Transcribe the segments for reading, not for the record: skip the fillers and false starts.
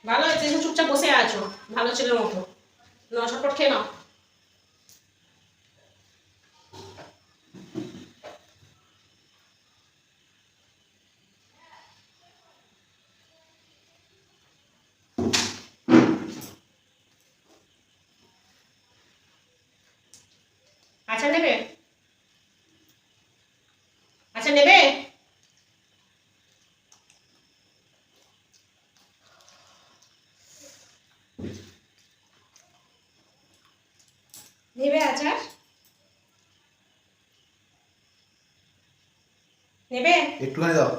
ভালো হয়েছে, চুপচাপ বসে আছো ভালো ছেলের মতো। নাও ঝটপট খেয়ে নাও। আচ্ছা নেবে? আচ্ছা নেবে? নেবে আচার? নেবে? একটুখানি দাও।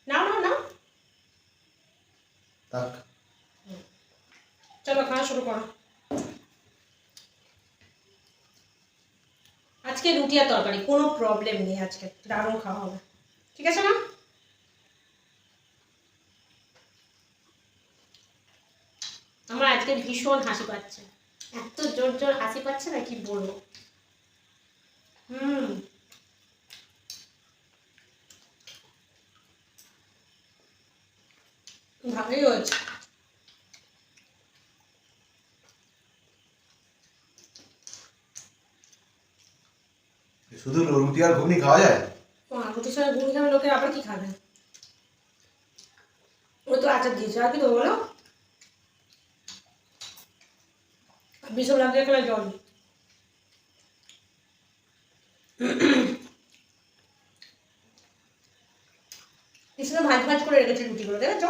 নাও নাও নাও। থাক। চলো খাওয়া শুরু করো। আজকে রুটি আর তরকারি, কোনো প্রবলেম নেই, আজকে দারুণ খাওয়া হবে। ঠিক আছে না? আমার আজকে ভীষণ হাসি পাচ্ছে, এত জোর জোর হাসি পাচ্ছে না কি বলবো। ভালোই হয়েছে। শুধু রুটি আর ঘুগনি খাওয়া যায়? রুটির সঙ্গে ঘুগনি খাবে লোকের, আবার কি খাবে? ওই তো আচার দিয়েছে, আর কি দেবো বলো? ভীষণ লাগছে এখানে জল। কিছু ভাজ ভাজ করে রেখেছি রুটিগুলো, দেখেছো?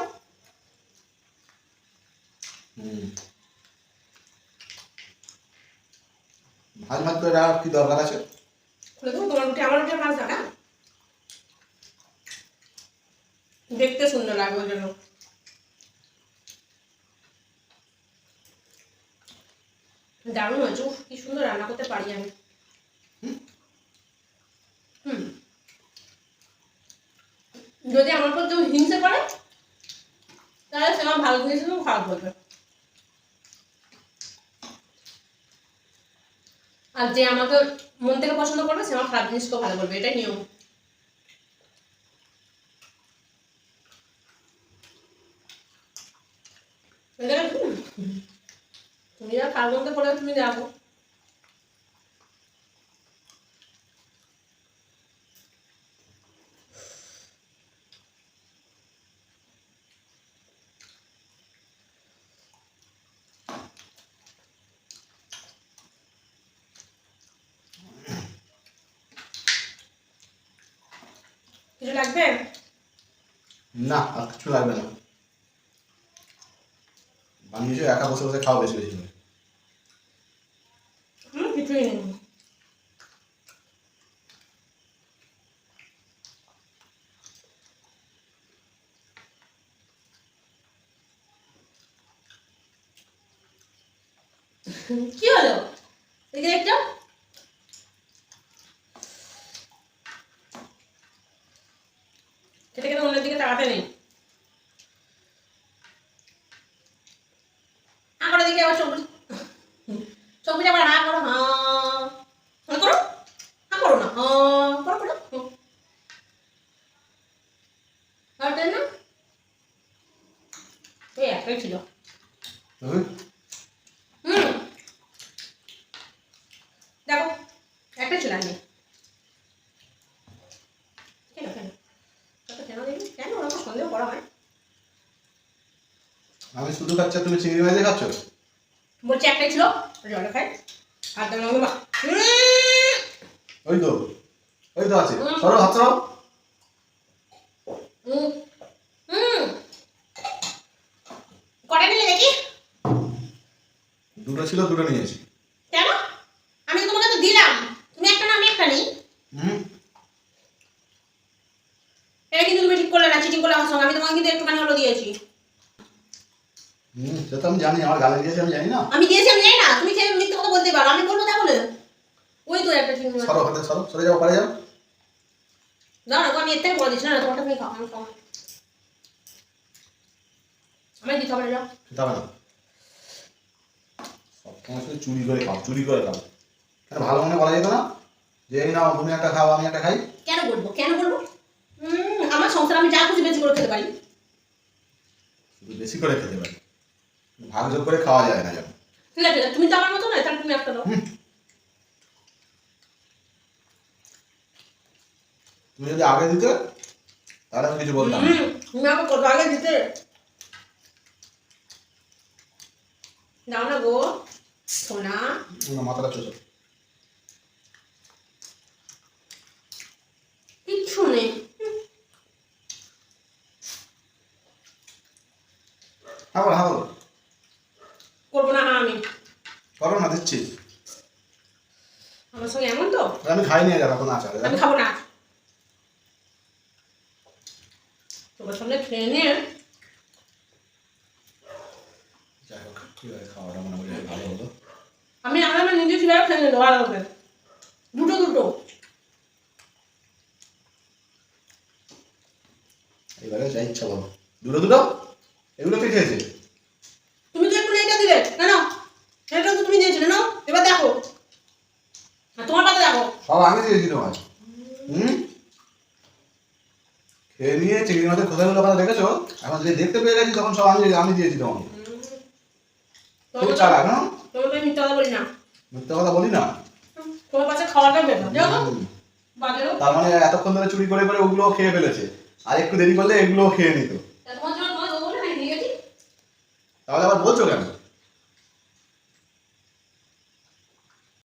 ভাজ ভাজ করে রাখার কি দরকার আছে? খুলে দেবো তোমার রুটি, আমার রুটি ভাজ না না, দেখতে সুন্দর লাগবে ওই জন্য। দারুণ হয়েছে, কি সুন্দর রান্না করতে পারি আমি। যদি আমার উপর কেউ হিংসে করে তাহলে সে আমার ভালো জিনিস খারাপ বলবে, আর যে আমাকে মন থেকে পছন্দ করবে সে আমার খারাপ জিনিসকেও ভালো বলবে, এটাই নিয়ম। তুমি যা কার মধ্যে পড়ে তুমি দেখো। কিছু লাগবে? না, আর কিছু লাগবে না। বানিয়েছো একা বসে বসে খাও বেশি বেশি করে। কিছুই নেই। কি হলো এদিকে একটা? সেটাকে তো অন্যের দিকে তাকাতে নেই। আমার দিকে আবার সবুজ সবুজ আবার হা করো, হা হা করো, হা করো না, হা করো করো। আর তাই না? এই একটাই ছিল। দেখো একটা ছিল, আমি কেন কেন কেন দেখি কেন ওরা সন্দেহ করা হয়? আমি শুধু খাচ্ছি, তুমি চিংড়ি মাছ দিয়ে খাচ্ছ? বলছি একটাই ছিল, জলে খাই আর তার মা। ওই তো ওই তো আছে, সরো হাত সরো। কটা নিলে দেখি? দুটো ছিল, দুটো নিয়েছি। কেন? আমি তো তোমাকে তো দিলাম, তুমি একটা না আমি একটা নেই। এটা কিন্তু তুমি ঠিক করলে না, চিটিং করলে আমার সঙ্গে। আমি তোমাকে কিন্তু একটুখানি হলো দিয়েছি। সেটা তো আমি জানি, আমার গালে দিয়েছি আমি জানি না। আমি দিয়েছি আমি জানি না, তুমি খেয়ে মিথ্যে কথা বলতে পারো, আমি বলবো তাহলে? ওই তো একটা চিংড়ি মাছ। সরো হাতে সরো, সরে যাও, পারে যাও। দাও না, আমি এর থেকে বলে দিচ্ছি না, তোমারটা তুমি খাও, আমি খাও। আমি দিতে হবে, যাও। খেতে হবে না, সবসময় শুধু চুরি করে খাও, চুরি করে খাও। কেন ভালো মনে বলা যেত না যে এই নাও তুমি একটা খাও আমি একটা খাই? কেন বলবো, কেন বলবো? আমার সংসার আমি যা খুশি বেশি করে খেতে পারি। বেশি করে খেতে পারি, ভাগ যোগ করে খাওয়া যায় না যেন। ঠিক আছে, তুমি তো আমার মতো নয়, তাহলে তুমি একটা দাও। তুমি যদি আগে দিতে তাহলে আমি কিছু বলতাম না। তুমি আমাকে কত আগে দিতে। দাও না গো সোনা। না, মাথাটা ছোট। কিচ্ছু নেই। হ্যাঁ বলো, হ্যাঁ বলো। করবো না হ্যাঁ আমি। করো না, দিচ্ছি। আমার সঙ্গে এমন তো আমি খাই নিয়ে যাবো এখন আছে। আমি খাবো না। তোমার সঙ্গে খেয়ে নিয়ে যাই হোক, কীভাবে খাওয়াটা মোটামুটি ভালো হলো। আমি আমার নিজে কিভাবে খেয়ে নেবো ভালো হবে। দুটো দুটো। এবারে যা ইচ্ছা বলো। দুটো দুটো এগুলো কে খেয়েছে? তুমি তো একটু এটা দিলে না না, এটা তো তুমি দিয়েছিলে না। এবার দেখো আর তোমার পাতে দেখো। সব আগে দিয়েছি তোমার। খেয়ে নিয়ে চিংড়ি মাছের খোসাগুলো কথা দেখেছো? এখন যে দেখতে পেয়ে গেছি তখন সব আমি দিয়েছি তোমাকে। খুব চালাক না? তোমাকে আমি মিথ্যা কথা বলি না। মিথ্যা কথা বলি না। তোমার পাশে খাওয়াটা বেটার দেখো। বাজেও তার মানে এতক্ষণ ধরে চুরি করে করে ওগুলো খেয়ে ফেলেছে, আর একটু দেরি করলে এগুলো খেয়ে নিত। তোমার জন্য তোমার বলে না নিয়ে গেছি। তাহলে আবার বলছো কেন?